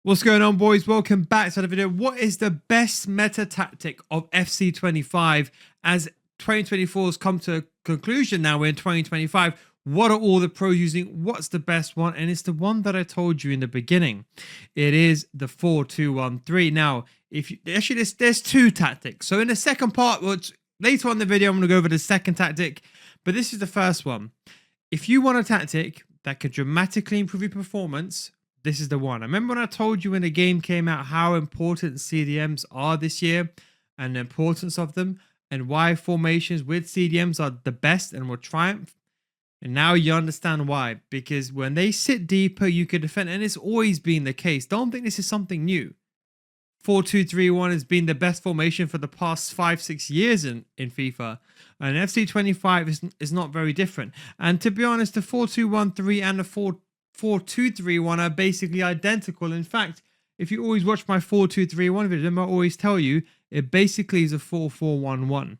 What's going on, boys? Welcome back to the video. What is the best meta tactic of FC25 as 2024 has come to a conclusion now? We're in 2025. What are all the pros using? What's the best one? And it's the one that I told you in the beginning. It is the 4-2-1-3. Now, there's two tactics. So in the second part, which later on in the video, I'm going to go over the second tactic, but this is the first one. If you want a tactic that could dramatically improve your performance, this is the one. I remember when I told you when the game came out how important CDMs are this year and the importance of them and why formations with CDMs are the best and will triumph. And now you understand why. Because when they sit deeper, you can defend. And it's always been the case. Don't think this is something new. 4-2-3-1 has been the best formation for the past 5-6 years in FIFA. And FC25 is not very different. And to be honest, the 4-2-1-3 and the 4-2-3-1 are basically identical. In fact, if you always watch my 4-2-3-1 video, I always tell you it basically is a 4-4-1-1.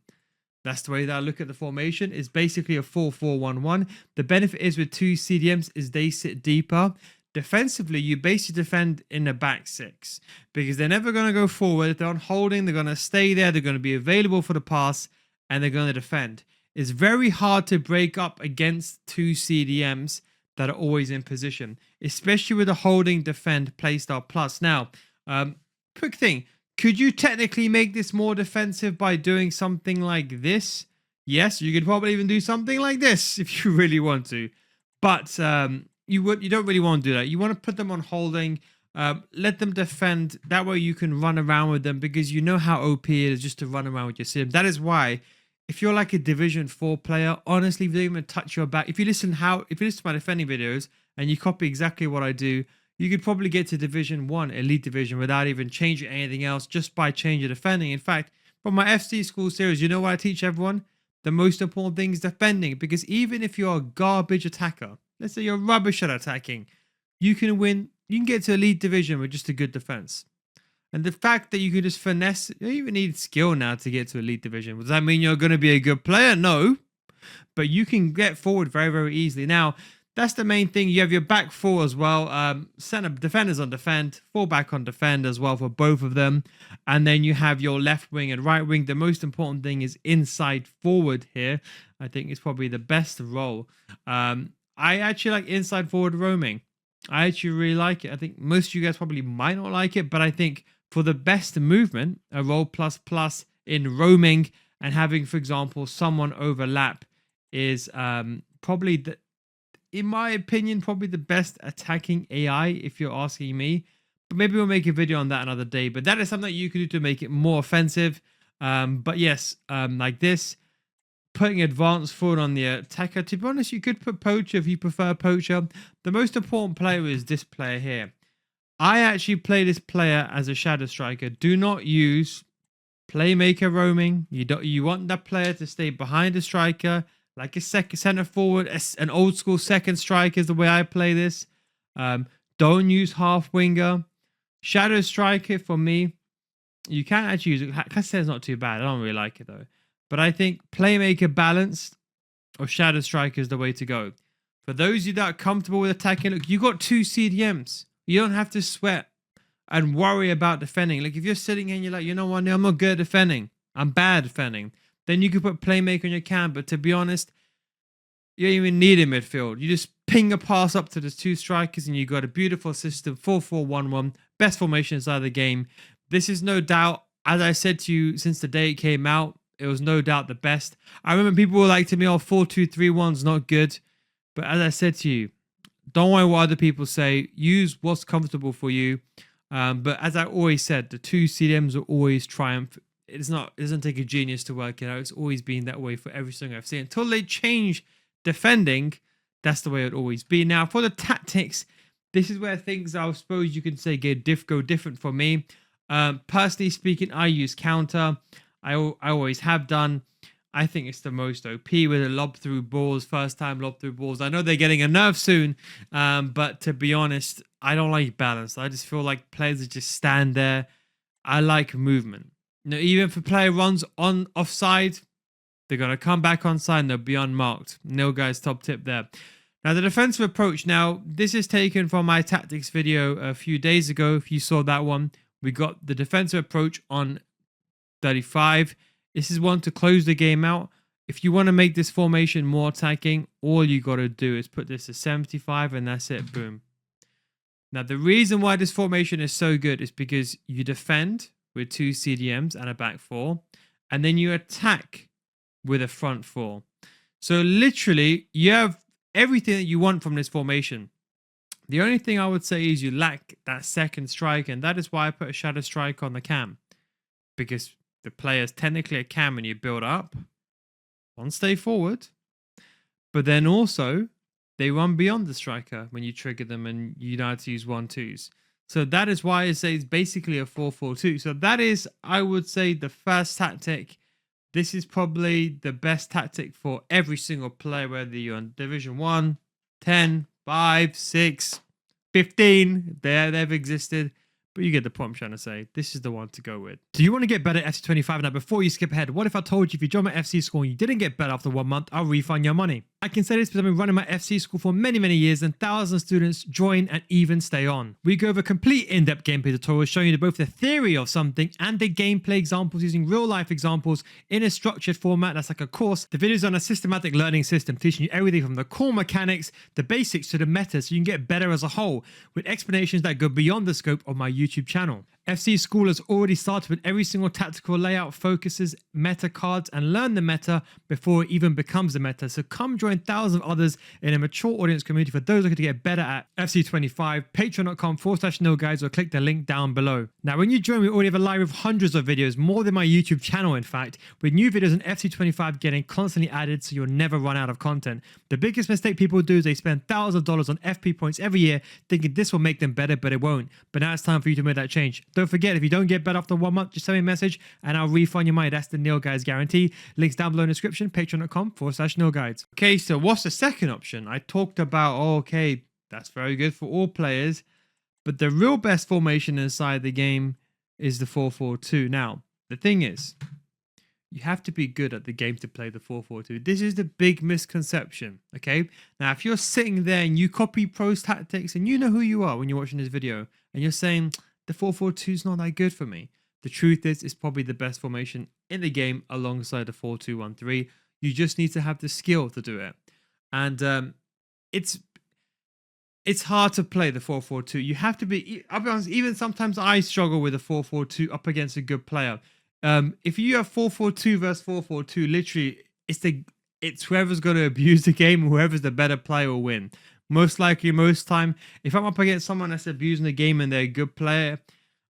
That's the way that I look at the formation. It's basically a 4-4-1-1. The benefit is with two CDMs is they sit deeper. Defensively, you basically defend in the back six because they're never going to go forward. If they're on holding, they're going to stay there. They're going to be available for the pass and they're going to defend. It's very hard to break up against two CDMs that are always in position, especially with a holding defend playstyle plus. Now, quick thing, could you technically make this more defensive by doing something like this? Yes, you could probably even do something like this if you really want to, but you don't really want to do that. You want to put them on holding, let them defend. That way you can run around with them because you know how OP it is just to run around with your sim. That is why, if you're like a Division 4 player, honestly, if you don't even touch your back, if you listen to my defending videos and you copy exactly what I do, you could probably get to Division 1, Elite Division, without even changing anything else, just by changing defending. In fact, from my FC School Series, you know what I teach everyone? The most important thing is defending, because even if you're a garbage attacker, let's say you're rubbish at attacking, you can win, you can get to Elite Division with just a good defense. And the fact that you can just finesse, you don't even need skill now to get to Elite Division. Does that mean you're going to be a good player? No. But you can get forward very, very easily. Now, that's the main thing. You have your back four as well. Center defenders on defend, fullback on defend as well for both of them. And then you have your left wing and right wing. The most important thing is inside forward here. I think it's probably the best role. I actually like inside forward roaming. I actually really like it. I think most of you guys probably might not like it, but I think for the best movement, a role plus in roaming and having, for example, someone overlap is probably, in my opinion, probably the best attacking AI if you're asking me. But maybe we'll make a video on that another day. But that is something that you can do to make it more offensive. But yes, like this, putting advanced forward on the attacker. To be honest, you could put poacher if you prefer poacher. The most important player is this player here. I actually play this player as a shadow striker. Do not use playmaker roaming. You want that player to stay behind the striker, like a center forward, an old school second striker is the way I play this. Don't use half winger. Shadow striker for me, you can actually use it. Castell's not too bad. I don't really like it though. But I think playmaker balanced or shadow striker is the way to go. For those of you that are comfortable with attacking, look, you got two CDMs. You don't have to sweat and worry about defending. Like if you're sitting here and you're like, you know what, I'm not good at defending. I'm bad at defending. Then you can put playmaker on your cam. But to be honest, you don't even need a midfield. You just ping a pass up to the two strikers and you got a beautiful system, 4-4-1-1. Best formation inside the game. This is no doubt, as I said to you since the day it came out, it was no doubt the best. I remember people were like to me, oh, 4-2-3-1's not good. But as I said to you, don't worry what other people say. Use what's comfortable for you. But as I always said, the two CDMs will always triumph. It doesn't take a genius to work it out. It's always been that way for every single FC. Until they change defending, that's the way it will always be. Now, for the tactics, this is where things, I suppose you can say, go different for me. Personally speaking, I use counter. I always have done. I think it's the most OP with a lob through balls, first time lob through balls. I know they're getting a nerf soon, but to be honest, I don't like balance. I just feel like players that just stand there. I like movement. You know, even if a player runs on offside, they're going to come back onside and they'll be unmarked. No, guys, top tip there. Now, the defensive approach. Now, this is taken from my tactics video a few days ago. If you saw that one, we got the defensive approach on 35. This is one to close the game out. If you want to make this formation more attacking, all you got to do is put this to 75 and that's it. Boom. Now, the reason why this formation is so good is because you defend with 2 CDMs and a back 4, and then you attack with a front 4. So literally, you have everything that you want from this formation. The only thing I would say is you lack that second strike, and that is why I put a shadow strike on the cam, because the player's technically a cam and you build up, one stay forward, but then also they run beyond the striker when you trigger them and you know how to use 1-2s. So that is why I say it's basically a 4-4-2. So that is, I would say, the first tactic. This is probably the best tactic for every single player, whether you're on Division 1, 10, 5, 6, 15. They've existed. But you get the point I'm trying to say. This is the one to go with. Do you want to get better at FC25? Now, before you skip ahead, what if I told you if you joined my FC school and you didn't get better after 1 month, I'll refund your money? I can say this because I've been running my FC school for many, many years and thousands of students join and even stay on. We go over complete in-depth gameplay tutorials showing you both the theory of something and the gameplay examples using real-life examples in a structured format that's like a course. The videos are on a systematic learning system teaching you everything from the core mechanics, the basics to the meta so you can get better as a whole with explanations that go beyond the scope of my YouTube channel. FC School has already started with every single tactical layout, focuses, meta cards, and learn the meta before it even becomes a meta. So come join thousands of others in a mature audience community for those looking to get better at FC25, patreon.com/nilguides, or click the link down below. Now, when you join, we already have a library of hundreds of videos, more than my YouTube channel, in fact, with new videos on FC25 getting constantly added so you'll never run out of content. The biggest mistake people do is they spend thousands of dollars on FP points every year thinking this will make them better, but it won't. But now it's time for you to make that change. Don't forget, if you don't get better after 1 month, just send me a message and I'll refund your money. That's the Nil Guides guarantee. Links down below in the description, patreon.com/nilguides. Okay, so what's the second option? I talked about, okay, that's very good for all players, but the real best formation inside the game is the 4-4-2. Now, the thing is, you have to be good at the game to play the 4-4-2. This is the big misconception, okay? Now, if you're sitting there and you copy pros tactics and you know who you are when you're watching this video and you're saying, the 4-4-2 is not that good for me. The truth is, it's probably the best formation in the game alongside the 4-2-1-3. You just need to have the skill to do it. And it's hard to play the 4-4-2. You have to be, I'll be honest, even sometimes I struggle with the 4-4-2 up against a good player. If you have 4-4-2 versus 4-4-2, literally, it's whoever's going to abuse the game, whoever's the better player will win. Most likely, most time, if I'm up against someone that's abusing the game and they're a good player,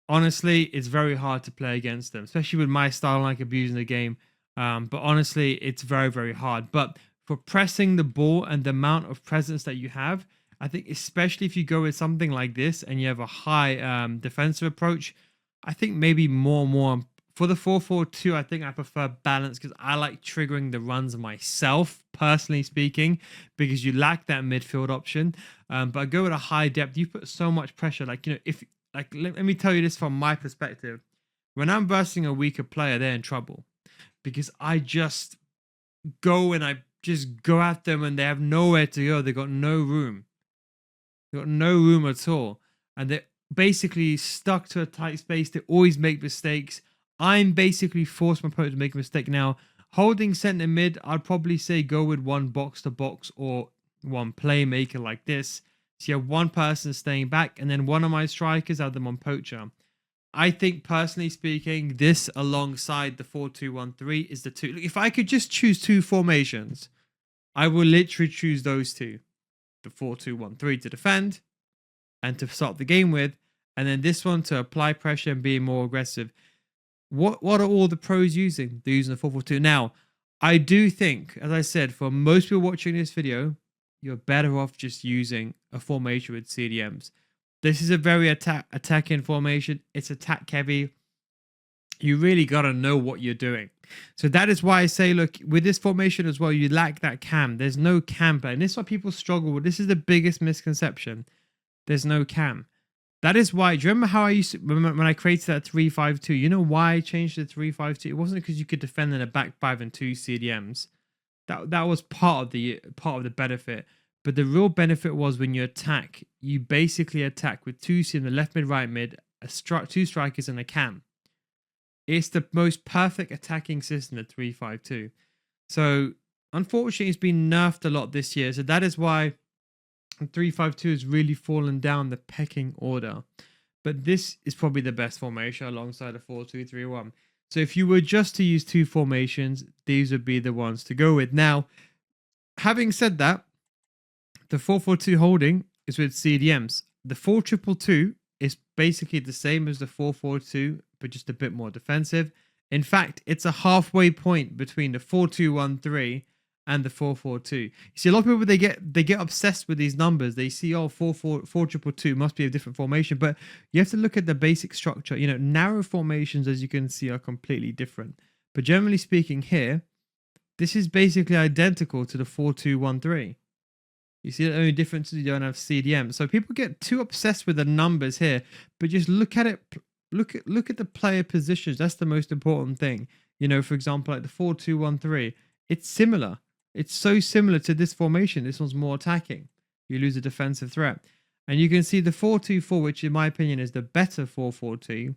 honestly, it's very hard to play against them, especially with my style, like abusing the game. But honestly, it's very, very hard. But for pressing the ball and the amount of presence that you have, I think especially if you go with something like this and you have a high defensive approach, I think maybe more. For the 4-4-2, I think I prefer balance because I like triggering the runs myself, personally speaking, because you lack that midfield option. But I go with a high depth. You put so much pressure. Like, you know, if like let me tell you this from my perspective. When I'm versing a weaker player, they're in trouble because I just go and I just go at them and they have nowhere to go. They got no room. They got no room at all, and they're basically stuck to a tight space. They always make mistakes. I'm basically forced my opponent to make a mistake now. Holding center mid, I'd probably say go with one box to box or one playmaker like this. So you have one person staying back and then one of my strikers, have them on poacher. I think personally speaking, this alongside the 4-2-1-3 is the two. Look, if I could just choose two formations, I will literally choose those two. The 4-2-1-3 to defend and to start the game with. And then this one to apply pressure and be more aggressive. What are all the pros using? They're using the 4-4-2. Now, I do think, as I said, for most people watching this video, you're better off just using a formation with CDMs. This is a very attacking formation. It's attack heavy. You really got to know what you're doing. So that is why I say, look, with this formation as well, you lack that cam. There's no cam play. And this is why people struggle with. This is the biggest misconception. There's no cam. That is why, do you remember how I used to, when I created that 3-5-2, you know why I changed the 3-5-2? It wasn't because you could defend in a back 5 and 2 CDMs. That was part of the benefit. But the real benefit was when you attack, you basically attack with two in the left mid, right mid, two strikers and a cam. It's the most perfect attacking system at 3-5-2. So unfortunately, it's been nerfed a lot this year. So that is why 3-5-2 has really fallen down the pecking order. But this is probably the best formation alongside a 4-2-3-1. So if you were just to use two formations, these would be the ones to go with. Now, having said that, the 4-4-2 holding is with CDMs. The 4-2-2 is basically the same as the 4-4-2, but just a bit more defensive. In fact, it's a halfway point between the 4-2-1-3 and the 4-4-2. You see, a lot of people they get obsessed with these numbers. They see, oh, 4-4-2 must be a different formation, but you have to look at the basic structure. You know, narrow formations, as you can see, are completely different. But generally speaking, here, this is basically identical to the 4-2-1-3. You see the only difference is you don't have CDM. So people get too obsessed with the numbers here, but just look at it. Look at the player positions. That's the most important thing. You know, for example, like the 4-2-1-3, it's similar. It's so similar to this formation. This one's more attacking. You lose a defensive threat. And you can see the 4-2-4, which in my opinion is the better 4-4-2.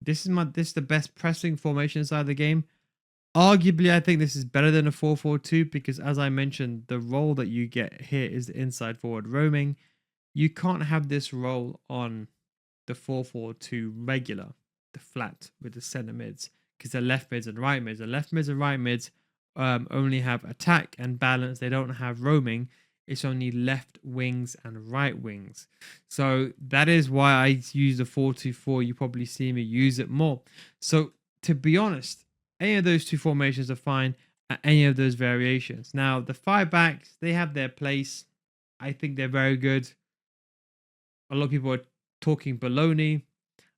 This is the best pressing formation inside the game. Arguably, I think this is better than a 4-4-2 because, as I mentioned, the role that you get here is the inside forward roaming. You can't have this role on the 4-4-2 regular, the flat with the center mids, because the left mids and right mids. The left mids and right mids only have attack and balance. They don't have roaming. It's only left wings and right wings. So that is why I use the 4-2-4. You probably see me use it more. So to be honest, any of those two formations are fine at any of those variations. Now, the 5 backs, they have their place. I think they're very good. A lot of people are talking baloney.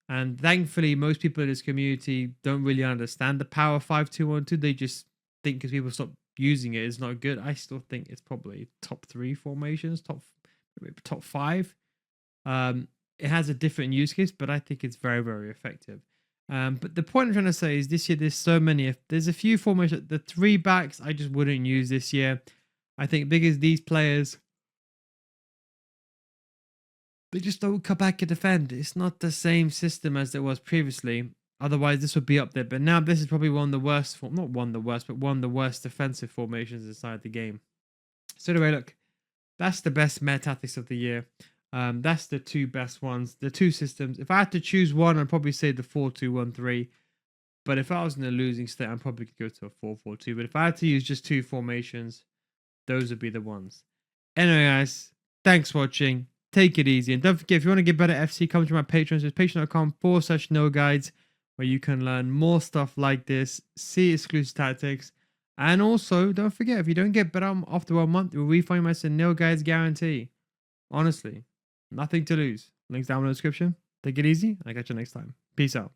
And thankfully, most people in this community don't really understand the power 5-2-1-2. They just think because people stop using it, it's not good. I still think it's probably top 3 formations, top 5. It has a different use case, but I think it's very, very effective. But the point I'm trying to say is this year there's so many. If there's a few formations, the 3 backs I just wouldn't use this year. I think because these players, they just don't come back and defend. It's not the same system as it was previously. Otherwise, this would be up there. But now this is probably one of the worst, not one of the worst, but one of the worst defensive formations inside the game. So anyway, look, that's the best meta tactics of the year. That's the 2 best ones, the 2 systems. If I had to choose one, I'd probably say the 4-2-1-3. But if I was in a losing state, I'd probably go to a 4-4-2. But if I had to use just 2 formations, those would be the ones. Anyway, guys, thanks for watching. Take it easy. And don't forget, if you want to get better FC, come to my Patreon. So it's patreon.com/NoGuides, where you can learn more stuff like this, see exclusive tactics. And also, don't forget, if you don't get better after 1 month, you'll refund myself No Guides guarantee. Honestly, nothing to lose. Links down in the description. Take it easy. I'll catch you next time. Peace out.